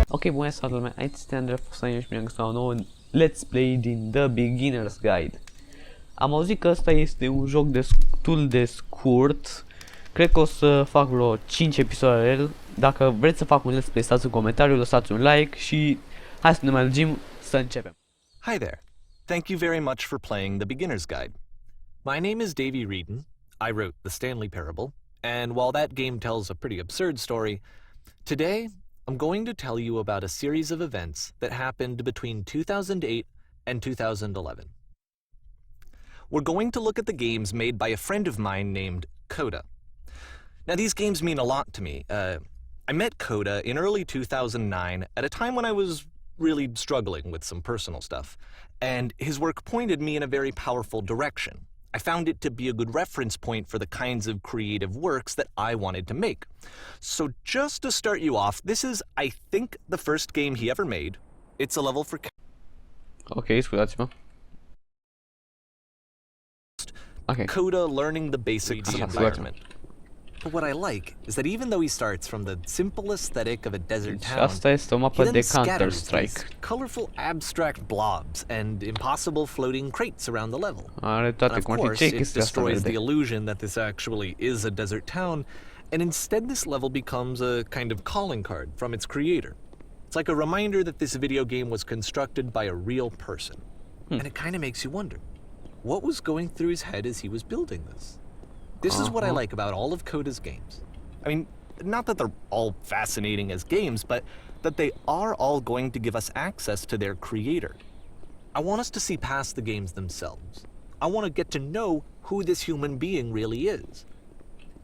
Ok, bună seara lumea, aici este Andrei și mi-am găsit un nou Let's Play din The Beginner's Guide. Am auzit că ăsta este un joc destul de scurt. Cred că o să fac vreo 5 episoade. Dacă vreți să fac un Let's Play, stați în comentariu, lăsați un like și hai să ne mai lungim să începem. Hi there. Thank you very much for playing The Beginner's Guide. My name is Davey Reedon. I wrote The Stanley Parable, and while that game tells a pretty absurd story, today I'm going to tell you about a series of events that happened between 2008 and 2011. We're going to look at the games made by a friend of mine named Coda. Now, these games mean a lot to me. I met Coda in early 2009 at a time when I was really struggling with some personal stuff, and his work pointed me in a very powerful direction. I found it to be a good reference point for the kinds of creative works that I wanted to make. So just to start you off, this is, I think, the first game he ever made. It's a level for... Ok, scuzați-mă. Okay. Coda learning the basics of environment. But what I like is that even though he starts from the simple aesthetic of a desert town, Asta este o mapă de Counter-Strike. Colorful abstract blobs and impossible floating crates around the level. Are toate, and of course, it destroys the illusion that this actually is a desert town, and instead this level becomes a kind of calling card from its creator. It's like a reminder that this video game was constructed by a real person. And it kind of makes you wonder, what was going through his head as he was building this? This is what I like about all of Coda's games. I mean, not that they're all fascinating as games, but that they are all going to give us access to their creator. I want us to see past the games themselves. I want to get to know who this human being really is.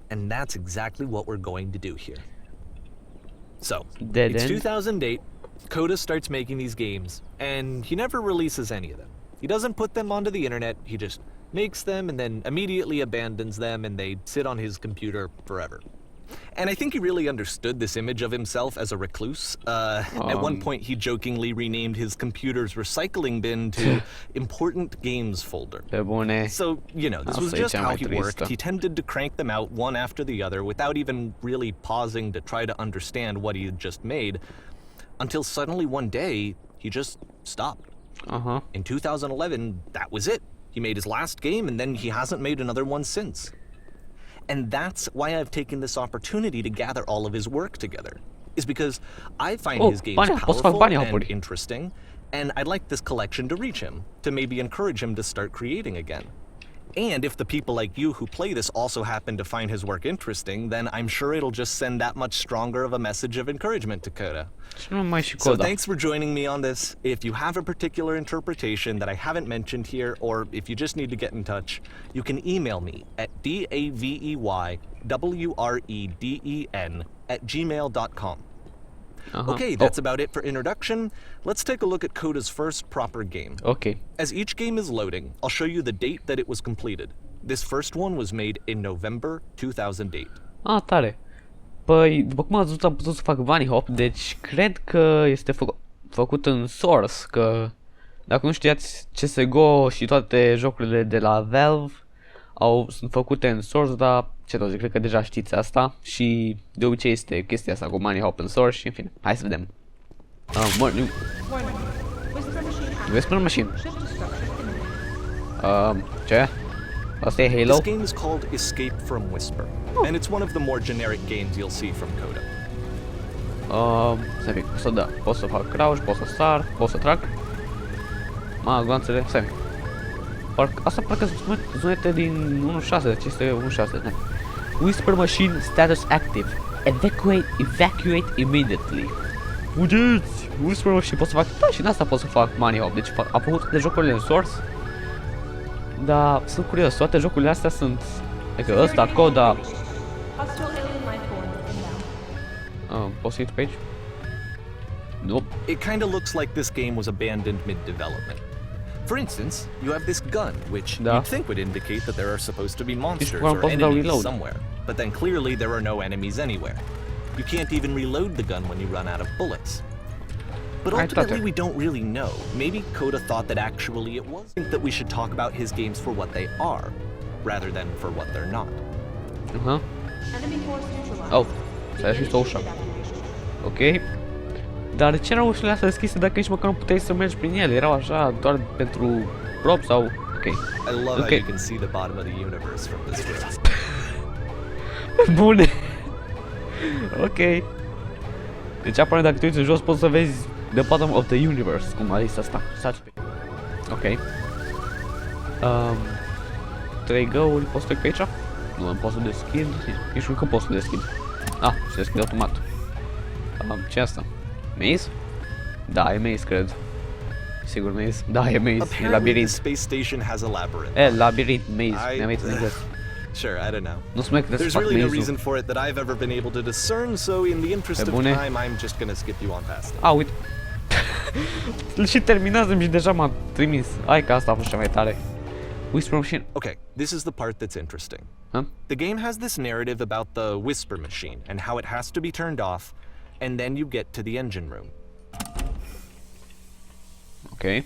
And that's exactly what we're going to do here. So, it's 2008, Coda starts making these games, and he never releases any of them. He doesn't put them onto the internet, he just makes them and then immediately abandons them, and they sit on his computer forever. And I think he really understood this image of himself as a recluse. At one point he jokingly renamed his computer's recycling bin to important games folder. So, you know, this was just how he worked. He tended to crank them out one after the other without even really pausing to try to understand what he had just made, until suddenly one day he just stopped. In 2011, that was it. He made his last game, and then he hasn't made another one since. And that's why I've taken this opportunity to gather all of his work together, is because I find his games powerful and interesting, and I'd like this collection to reach him, to maybe encourage him to start creating again. And if the people like you who play this also happen to find his work interesting, then I'm sure it'll just send that much stronger of a message of encouragement to Coda. So thanks for joining me on this. If you have a particular interpretation that I haven't mentioned here, or if you just need to get in touch, you can email me at daveywreden@gmail.com. Okay, that's about it for introduction. Let's take a look at Coda's first proper game. Okay. As each game is loading, I'll show you the date that it was completed. This first one was made in November 2008. Tare. Păi, după cum ați văzut, am putut să fac bunny hop, deci cred că este făcut în Source, că dacă nu știați, CSGO și toate jocurile de la Valve sunt făcute în Source, dar ce tot zic, cred că deja știți asta și de obicei este chestia asta cu bunny hop în Source și în fine, hai să vedem. Whisper Machine. Ce? Asta e Halo? This game is called Escape from Whisper, and it's one of the more generic games you'll see from Coda. Stai mic, pot să fac crouch, pot să sar, pot să trag. Gloanțele, stai mic. Asta parcă sunt zunete din 1.6, deci este 1.6. Whisper Machine status active. Evacuate immediately. Uiteți! Whisper Machine pot să fac, da, și în asta pot să fac money hop, deci am făcut de jocurile în Source. Dar sunt curios, toate jocurile astea sunt, adică ăsta, Coda. Poți să intru pe aici? Nope. It kind of looks like this game was abandoned mid-development. For instance, you have this gun, which you'd think would indicate that there are supposed to be monsters or enemies somewhere, but then clearly there are no enemies anywhere. You can't even reload the gun when you run out of bullets. But ultimately we don't really know. Maybe Coda thought that actually it was. I think that we should talk about his games for what they are, rather than for what they're not. Oh, să fi ușa. Ok. Dar ce erau ușile astea deschise dacă nici măcar nu puteai să mergi prin ele? Erau așa doar pentru prop sau... Ok. I love how you can see the bottom of the universe from this room. Bune. Ok. Deci apare dacă te uiți în jos poți să vezi the bottom of the universe, cum a zis asta. Ok. 3 găuri, poți să trec pe aici? Nu, îmi pot să deschid. Nici nu că pot să deschid. Ah, se deschide automat. Ce asta? Maze? Da, e maze, cred. Sigur maze? Da, e maze, e labirint. Space station has a labyrinth. E, labirint, maze, mi-am uitat în engleză. Sure, I don't know. Nu spune că trebuie There's să fac really no maze-ul. reason for it that I've ever been able to discern, so in the interest of time, I'm just gonna skip you on past it. A, uite. Și terminasem și deja m-a trimis. Hai că asta a fost cea mai tare. Whisper Machine. Okay, this is the part that's interesting. Huh? The game has this narrative about the Whisper Machine and how it has to be turned off, and then you get to the engine room. Ok. Hey,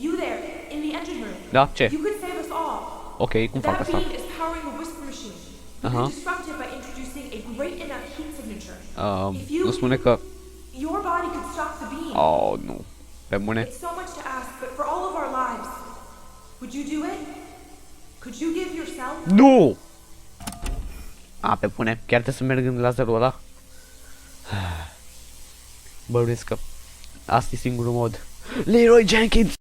you there, in the engine room. Da, ce? You could save us all. Ok, cum fac That asta? beam is powering the Whisper Machine. You can disrupt it by introducing a great enough heat signature. Nu spune că... Your body could stop the beam. Oh, nu. Pe bune? It's so much to ask, but for all of our lives, would you do it? Could you give yourself? Nu! A, pe bune. Chiar trebuie să merg la zerul ăla? Bănuiesc că asta e singurul mod. Leroy Jenkins!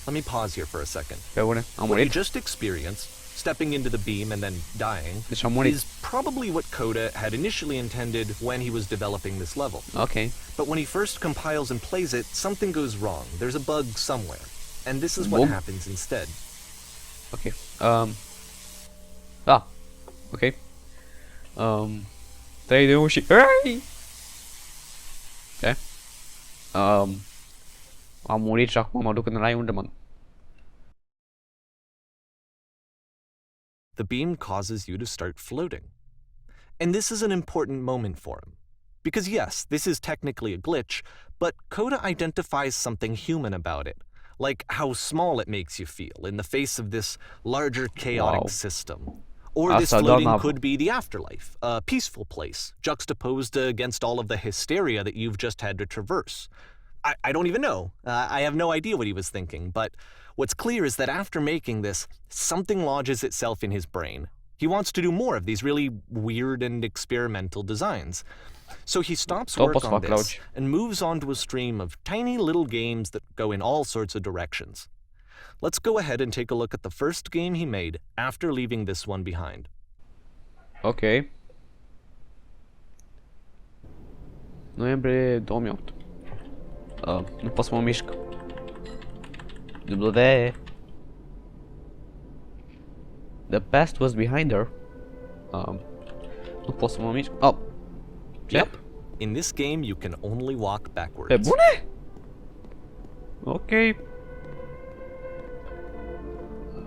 Let me pause here for a second. Pe bune, am What you murit. just experienced, stepping into the beam and then dying, Deci am murit. is probably what Coda had initially intended when he was developing this level. Ok. But when he first compiles and plays it, something goes wrong. There's a bug somewhere. And this is what Bug? happens instead. Ok. Da. Ok. 3 de 1 și... Ok. Am murit și acum mă duc în rai unde mă... The beam causes you to start floating. And this is an important moment for him. Because yes, this is technically a glitch, but Coda identifies something human about it. Like how small it makes you feel in the face of this larger chaotic system. Or this floating could be the afterlife, a peaceful place, juxtaposed against all of the hysteria that you've just had to traverse. I don't even know. I have no idea what he was thinking, but what's clear is that after making this, something lodges itself in his brain. He wants to do more of these really weird and experimental designs. So he stops work on this and moves on to a stream of tiny little games that go in all sorts of directions. Let's go ahead and take a look at the first game he made after leaving this one behind. Ok. Noiembrie 2008. Nu pot să mă mișc. WD. The past was behind her. Nu pot să mă mișc. Oh. Yep. In this game you can only walk backwards. Pe bune? Ok.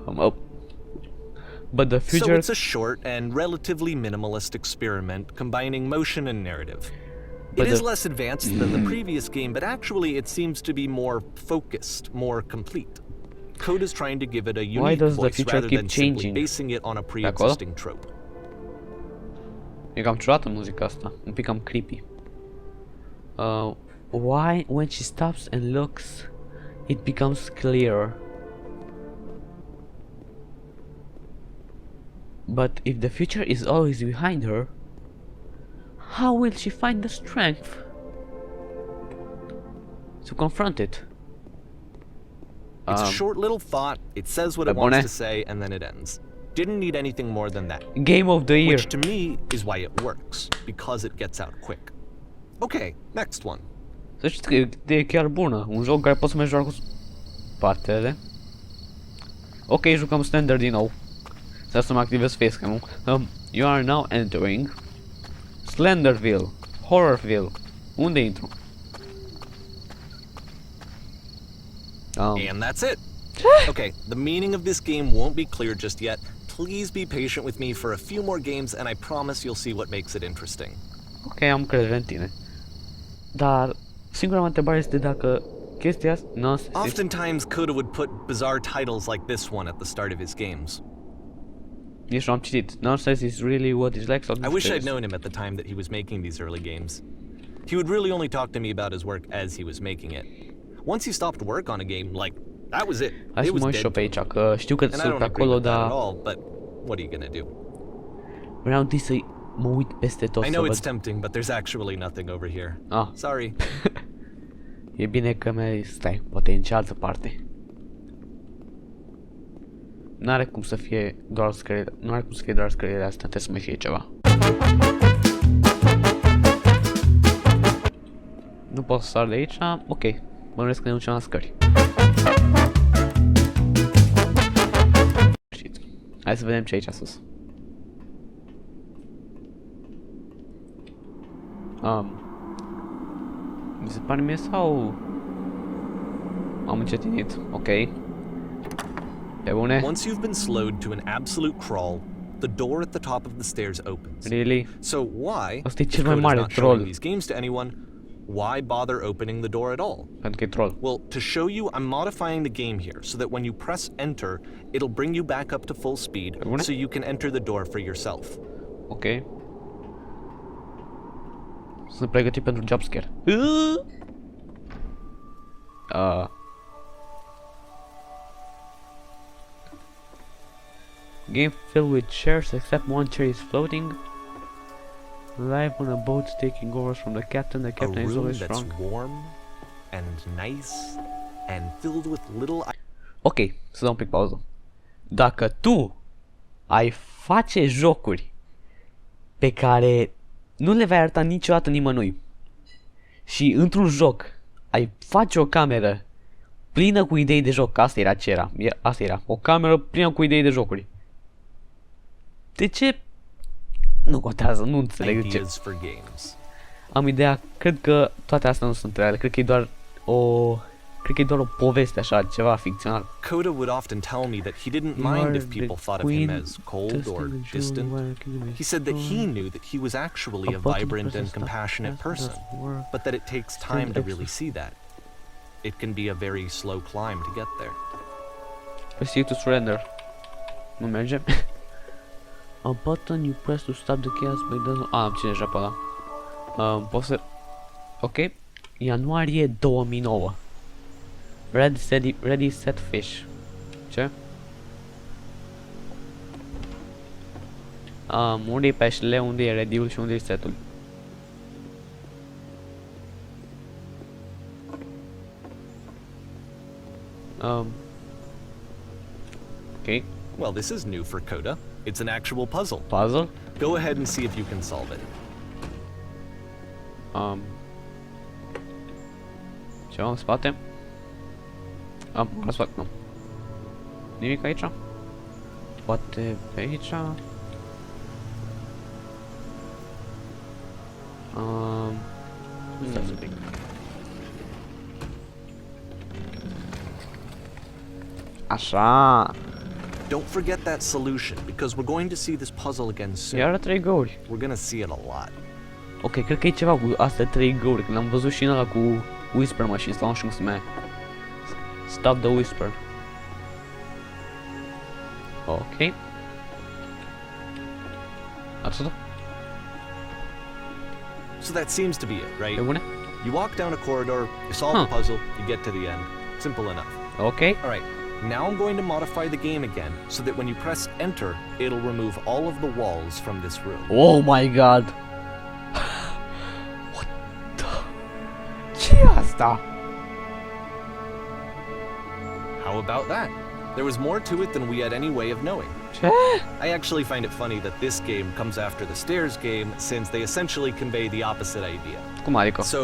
Oh. But the future... So it's a short and relatively minimalist experiment combining motion and narrative. It is less advanced than the previous game, but actually it seems to be more focused, more complete. Coda's trying to give it a unique voice rather than simply basing it on a pre-existing trope. E cam ciudată muzica asta, un pic cam creepy. Why, when she stops and looks, it becomes clear. But if the future is always behind her, how will she find the strength to confront it? It's a short little thought, it says what it wants to say, and then it ends. Didn't need anything more than that. Game of the year. Which to me is why it works, because it gets out quick. Okay, next one. Să știți că e chiar bună, un joc care poți să mergi doar cu partele. Ok, jucăm standard din nou. Să mă activez facecam-ul. You are now entering Slenderville, Horrorville. Unde intru? And that's it. Okay, the meaning of this game won't be clear just yet. Please be patient with me for a few more games and I promise you'll see what makes it interesting. Ok, am încredere în tine. Dar singura mea întrebare este dacă chestia asta... Oftentimes, Coda would put bizarre titles like this one at the start of his games. Nici nu am citit. Nonsense is really what he's like. I wish I'd known him at the time that he was making these early games. He would really only talk to me about his work as he was making it. Once he stopped work on a game, like, that was it. Hai să mă uit și eu pe aici, că știu că sunt pe acolo, dar... But what are you gonna do? Vreau întâi să mă uit peste tot. I know it's tempting, but there's actually nothing over here. Ah. Sorry. E bine că stai, poate e în cealaltă parte. N-are cum să fie doar scările, scările astea, trebuie să mai fie ceva. Nu pot să sar de aici, ok. Bănuiesc că ne ducem la scări. Hai să vedem ce e aici sus. Mi se pare mie sau... Am încetinit, ok. Pe bune. Once you've been slowed to an absolute crawl, the door at the top of the stairs opens. Really? So why, Asta e if cel mai Coda's mare not showing troll. these games to anyone, why bother opening the door at all? Pentru că e troll. Well, to show you, I'm modifying the game here so that when you press enter, it'll bring you back up to full speed so you can enter the door for yourself. Ok. Sunt pregătit pentru jumpscare. Game filled with chairs except one chair is floating. Live on a boat taking orders from the captain. The captain is always that's strong. warm and nice and filled with little... Ok, să dau un pic pauză. Dacă tu ai face jocuri pe care nu le vei arăta niciodată nimănui și într-un joc ai face o cameră plină cu idei de joc, asta era ce era, asta era, o cameră plină cu idei de jocuri. De ce? Nu contează, nu înțeleg de ce. Am ideea, cred că toate astea nu sunt reale, cred că e doar o... Cred că e doar o poveste așa, ceva ficțional. Coda would often tell me that he didn't mind if people thought of him as cold or distant. He said that he knew that he was actually a vibrant and compassionate person, but that it takes time to really see that. It can be a very slow climb to get there. Proceed to surrender. Nu merge? A button you press to stop the chaos but it doesn't... am ține deja pe ăla. Poți să... Ok. Ianuarie 2009. Ready, set, fish. Ce? Unde e peștele, unde e ready-ul și unde e setul? Ok. Well, this is new for Coda. It's an actual puzzle. Puzzle? Go ahead and see if you can solve it. Ceva în spate? La spate, nu. Nimic aici? Poate pe aici? Stați un pic. Așa. Don't forget that solution, because we're going to see this puzzle again soon. Iară 3 găuri. We're gonna see it a lot. Ok, cred că e ceva cu astea 3 găuri, când am văzut și în ăla cu Whisper Machine, sau nu știu cum se numea. Stop the Whisper. Ok. Atât? So that seems to be it, right? E bune? You walk down a corridor, you solve the puzzle, you get to the end. Simple enough. Ok. Alright, now I'm going to modify the game again, so that when you press enter, it'll remove all of the walls from this room. Oh my god! What the... Ce-i asta? How about that? There was more to it than we had any way of knowing. Ce? I actually find it funny that this game comes after the stairs game, since they essentially convey the opposite idea. Cum adică? So,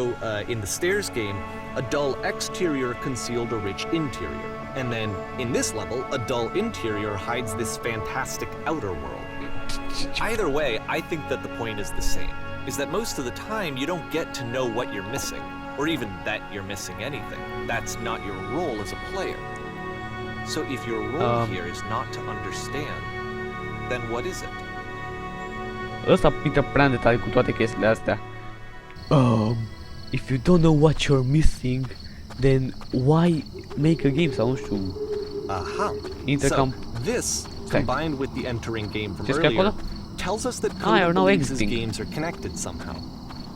in the stairs game, a dull exterior concealed a rich interior. And then, in this level, a dull interior hides this fantastic outer world. Either way, I think that the point is the same, is that most of the time you don't get to know what you're missing, or even that you're missing anything. That's not your role as a player. So if your role here is not to understand, then what is it? Ăsta intră prea în detalii cu toate chestiile astea. If you don't know what you're missing, then why make a game? Sau nu știu. Aha. Intră So, cam... this, combined with the entering game from Ce scrie acolo? earlier, tells us that I Coda are now believes his exiting. games are connected somehow.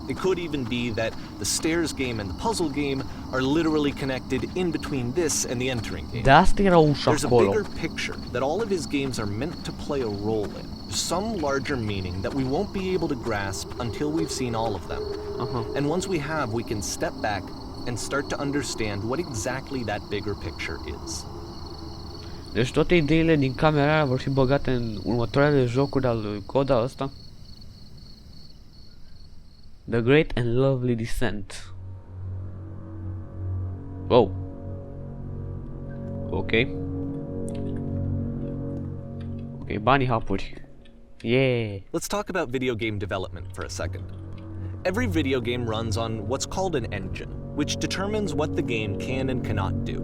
It could even be that the stairs game and the puzzle game are literally connected in between this and the entering game. De asta era ușa There's a acolo. bigger picture that all of his games are meant to play a role in, some larger meaning that we won't be able to grasp until we've seen all of them. And once we have, we can step back and start to understand what exactly that bigger picture is. Deci toate ideile din camera aia vor fi băgate în următoarele jocuri al lui Coda ăsta. The Great and Lovely Descent. Wow. Ok. Ok, banii hapuri. Yeah. Let's talk about video game development for a second. Every video game runs on what's called an engine, which determines what the game can and cannot do.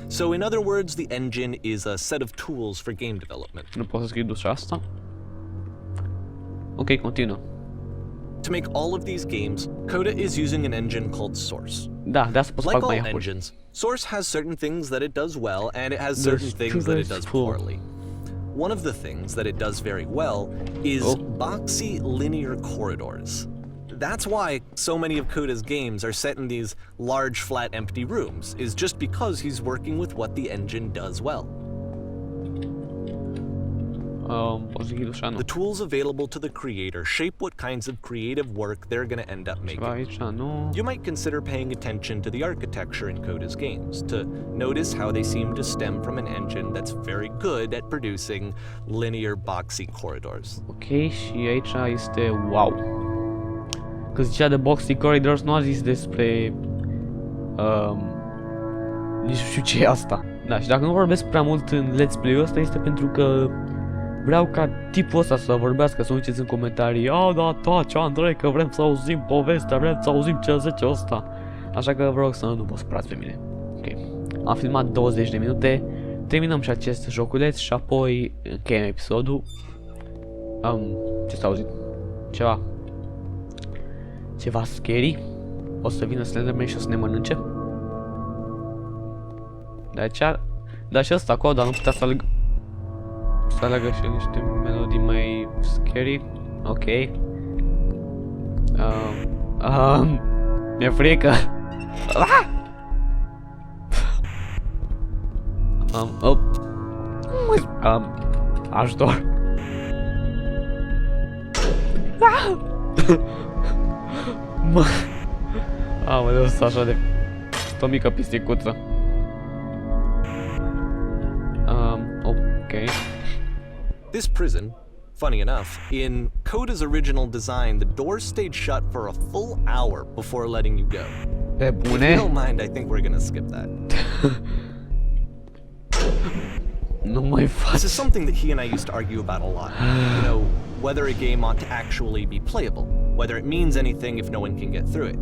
So in other words, the engine is a set of tools for game development. Nu pot să scriu dus asta. Ok, continuă. To make all of these games, Coda is using an engine called Source. Da, de asta pot să Like fac mai all hapuri. engines, Source has certain things that it does well, and it has certain things that it does poorly. One of the things that it does very well is boxy linear corridors. That's why so many of Coda's games are set in these large, flat, empty rooms, is just because he's working with what the engine does well. Pot să ghid ușa, nu. The tools available to the creator shape what kinds of creative work they're going to end up Ceva making. aici, nu. You might consider paying attention to the architecture in Coda's games, to notice how they seem to stem from an engine that's very good at producing linear, boxy corridors. Ok, și aici este wow. Că zicea de boxy corridors, nu a zis despre... nici nu știu ce e asta. Da, și dacă nu vorbesc prea mult în let's play-ul ăsta este pentru că vreau ca tipul ăsta să vorbească, să nu ziceți în comentarii: "A, da, taci, Andrei, că vrem să auzim povestea, vrem să auzim ce zice ăsta." Așa că vă rog să nu vă supărați pe mine. Ok. Am filmat 20 de minute, terminăm și acest joculeț și apoi încheiem episodul. Ce s-a auzit? Ceva. Ceva scary? O să vină Slenderman și o să ne mănânce? Dar și ăsta Coda nu putea să aleg... Să aleagă și niște melodii mai scary. Ok. Mi-e frică. Ajutor. Mă. Aoleu, sunt așa de... Sunt o mică pisicuță. Ok. This prison, funny enough, in Coda's original design, the doors stayed shut for a full hour before letting you go. Pe If you bune? don't mind, I think we're gonna skip that. Nu mai faci. This is something that he and I used to argue about a lot. You know, whether a game ought to actually be playable, whether it means anything if no one can get through it.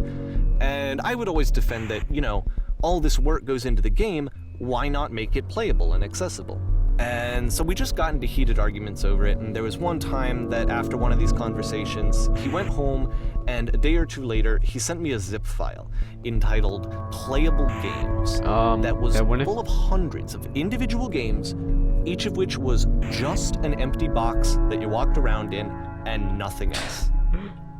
And I would always defend that, you know, all this work goes into the game, why not make it playable and accessible? And so we just got into heated arguments over it, and there was one time that after one of these conversations, he went home, and a day or two later, he sent me a zip file entitled Playable Games that was full of hundreds of individual games, each of which was just an empty box that you walked around in and nothing else.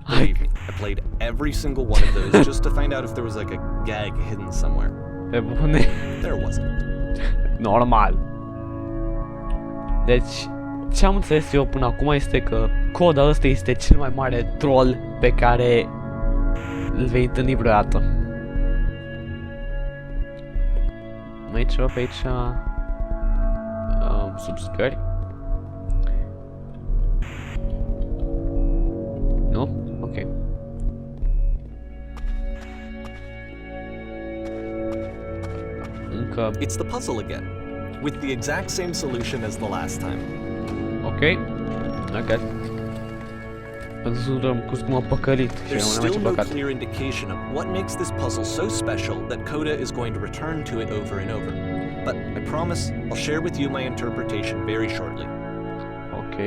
Believe me, I played every single one of those just to find out if there was like a gag hidden somewhere. Pe bune? There wasn't. Normal. Deci, ce am înțeles eu până acum este că Coda ăsta este cel mai mare troll pe care îl vei întâlni vreodată. Mai e ceva pe aici? Subscări? Nu? Ok. Încă... It's the puzzle again, with the exact same solution as the last time. Ok. Ok. Pentru că suntem cum a păcălit și There's nu mai ce still no păcat. clear indication of what makes this puzzle so special that Coda is going to return to it over and over. But I promise I'll share with you my interpretation very shortly. Ok.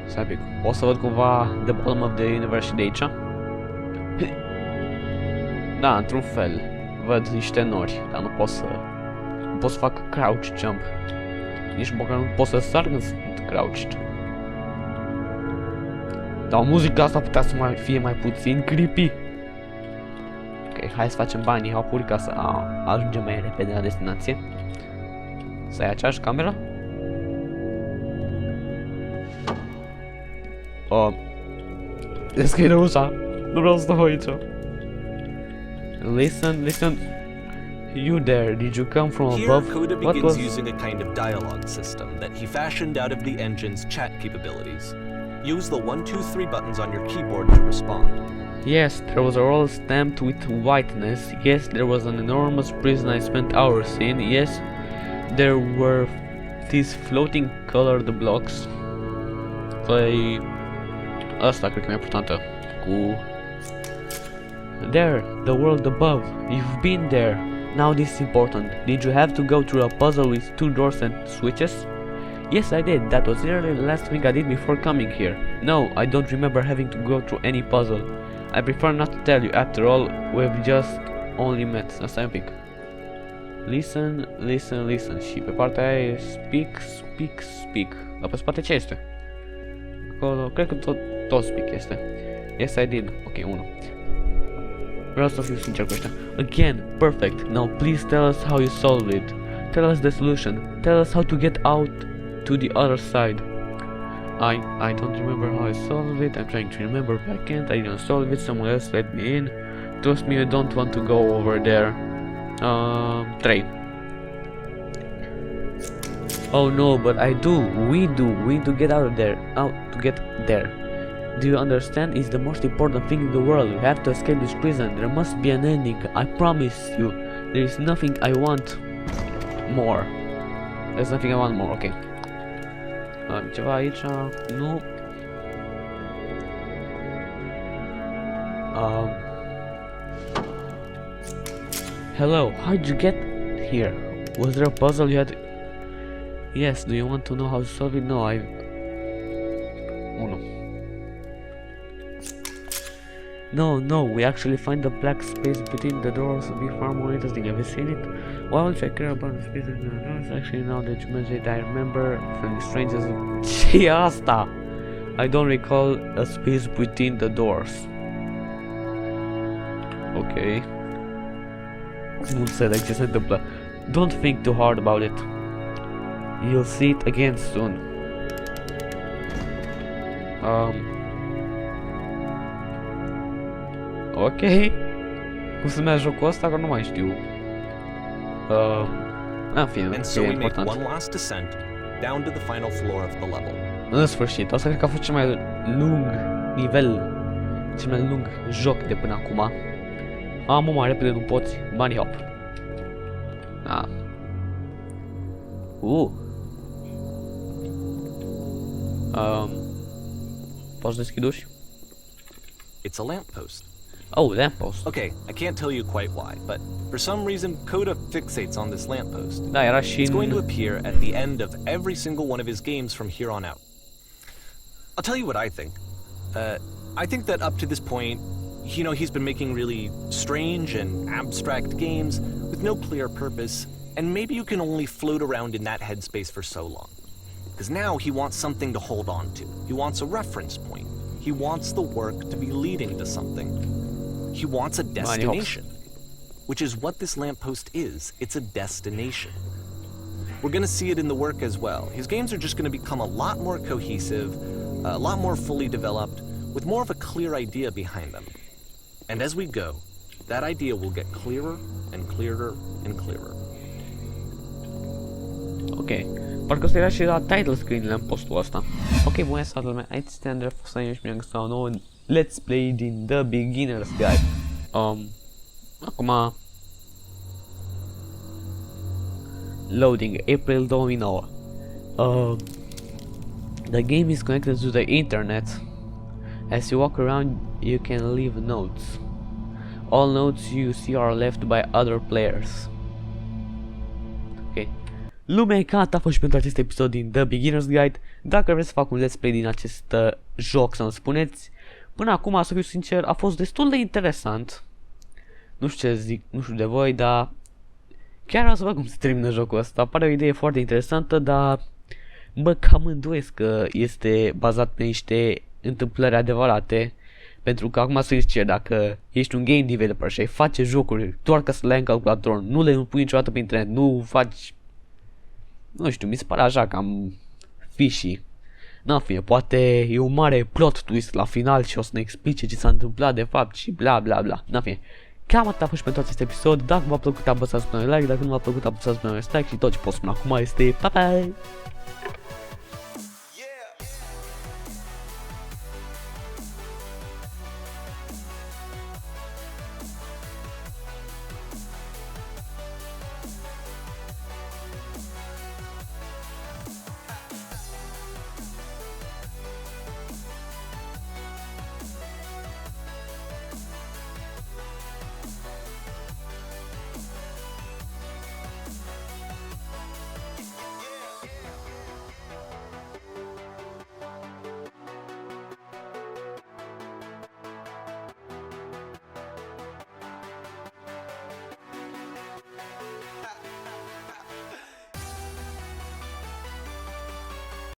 Stai un pic. O să văd cumva The Bottom of the Universe și de aici. Da, într-un fel. Văd niște nori, dar nu pot să... Nu pot să fac crouch jump. Nici măcar nu pot să sar când sunt crouched. Dar muzica asta putea să fie mai puțin creepy. Ok, hai să facem banii hapuri ca să ajungem mai repede la destinație. Să ai aceeași camera? Deschide ușa. Nu vreau să stau aici. Listen. You there, did you come from above? Here, Coda begins using a kind of dialogue system that he fashioned out of the engine's chat capabilities. Use the 1, 2, 3 buttons on your keyboard to respond. Yes, there was a roll stamped with whiteness. Yes, there was an enormous prison I spent hours in. Yes, there were these floating colored blocks. Păi... Asta cred că e mai importantă. Cu... There, the world above. You've been there. Now this is important. Did you have to go through a puzzle with 2 doors and switches? Yes, I did. That was literally the last thing I did before coming here. No, I don't remember having to go through any puzzle. I prefer not to tell you. After all, we've just only met. Asta e un pic. Listen. Și pe partea aia e speak. Dar pe spate ce este? Acolo, cred că tot speak este. Yes, I did. Ok, 1. Vreau să fiu sincer cu ăștia. Again, perfect. Now please tell us how you solved it. Tell us the solution. Tell us how to get out to the other side. I don't remember how I solved it. I'm trying to remember, but I can't. I didn't solve it. Someone else let me in. Trust me, I don't want to go over there. 3. Oh no, but I do. We do get out of there. Out to get there. Do you understand? It's the most important thing in the world. We have to escape this prison. There must be an ending. I promise you. There is nothing I want more. There's nothing I want more. Ok. Ceva aici. Nu. Hello. How did you get here? Was there a puzzle you had? Yes. Do you want to know how to solve it? No. 1. No, we actually find the black space between the doors to be far more interesting. Have you seen it? Why would I care about the space between the doors? Actually, now that you mention it, I remember from the strangers. Ce asta? I don't recall a space between the doors. Ok. Nu înțeleg ce se întâmplă. Don't think too hard about it. You'll see it again soon. Ok. Cum se numește jocul ăsta, că nu mai știu. În fine, e important. În sfârșit, asta cred că a fost cel mai lung nivel, cel mai lung joc de până acum. Mă, mai repede nu poți. Bunny hop. Poți deschid uși? It's a lamppost. Oh, lamppost. Okay, I can't tell you quite why, but for some reason Coda fixates on this lamppost. Da, era și It's going to appear at the end of every single one of his games from here on out. I'll tell you what I think. I think that up to this point, you know, he's been making really strange and abstract games with no clear purpose, and maybe you can only float around in that headspace for so long. Because now he wants something to hold on to. He wants a reference point. He wants the work to be leading to something. He wants a destination, which is what this lamppost is. It's a destination. We're going to see it in the work as well. His games are just going to become a lot more cohesive, a lot more fully developed, with more of a clear idea behind them. And as we go, that idea will get clearer and clearer and clearer. Ok. Parcă ăsta era și la title screen-ul în postul ăsta. Ok, bună seara lumea, aici este Andrei, fost și mi-am găsit la un nou Let's Play din The Beginner's Guide. Acum... Loading, April 2009. The game is connected to the internet. As you walk around, you can leave notes. All notes you see are left by other players. Ok. Lumea, cam atât a fost și pentru acest episod din The Beginner's Guide. Dacă vreți să fac un let's play din acest joc, să-mi spuneți. Până acum, să fiu sincer, a fost destul de interesant. Nu știu ce zic, nu știu de voi, dar chiar vreau să văd cum se termină jocul ăsta. Pare o idee foarte interesantă, dar mă cam îndoiesc că este bazat pe niște întâmplări adevărate. Pentru că acum să fiu sincer, dacă ești un game developer și ai face jocuri doar ca să le ai în calculator, nu le pui niciodată pe internet, nu faci... Nu știu, mi se pare așa cam fishy. N-a fie, poate e un mare plot twist la final și o să ne explice ce s-a întâmplat de fapt și bla bla bla. N-a fie. Cam atât a fost pentru acest episod. Dacă v-a plăcut, apăsați pe like, dacă nu v-a plăcut, apăsați pe dislike și tot ce pot spune acum este pa pa!